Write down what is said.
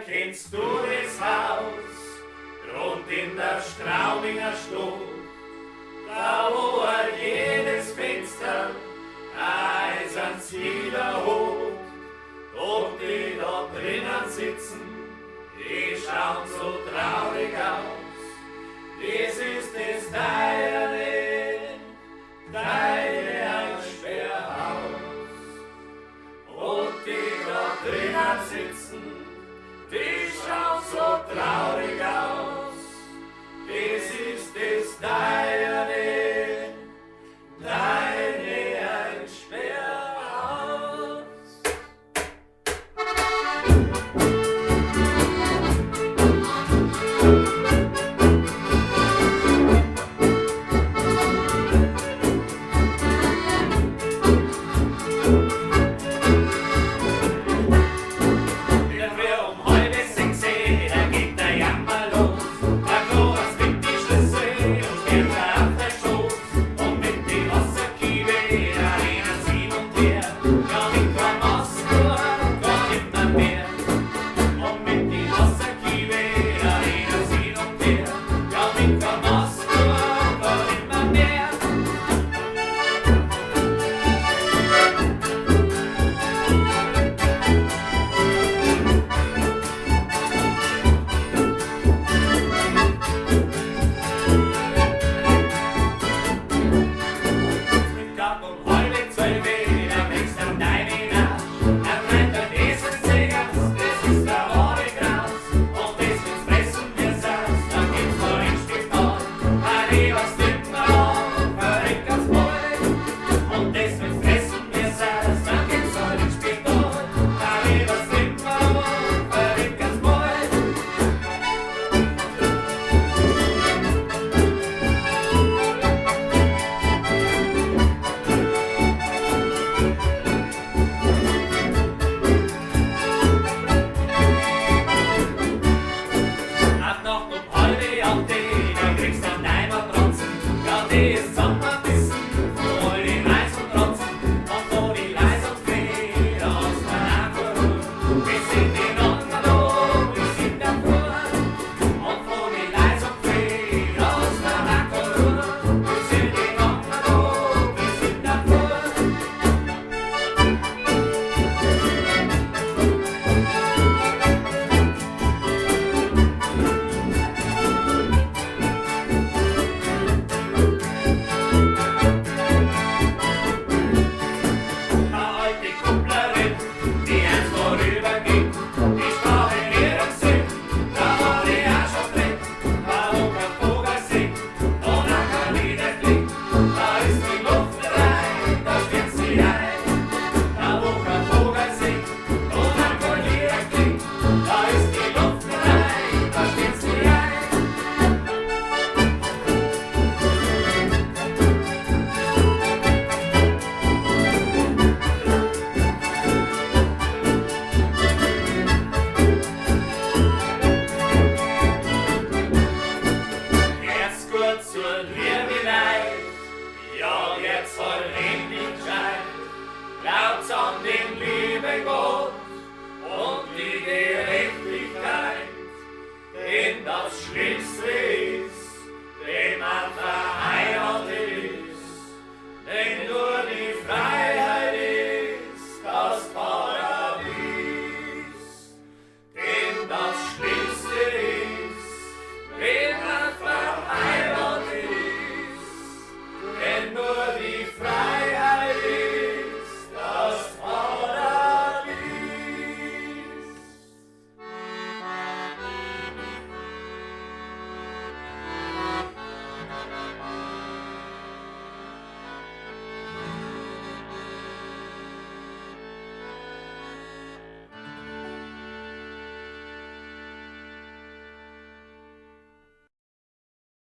kennst du das Haus, rund in der Straubinger Stadt, da wo jedes Fenster eisern Zieder hoch, und die da drinnen sitzen, die schauen so traurig aus. Das ist das deine Einsperrhaus. Und die da drinnen sitzen, die schauen so traurig aus. Das ist das deine Einsperrhaus. Sing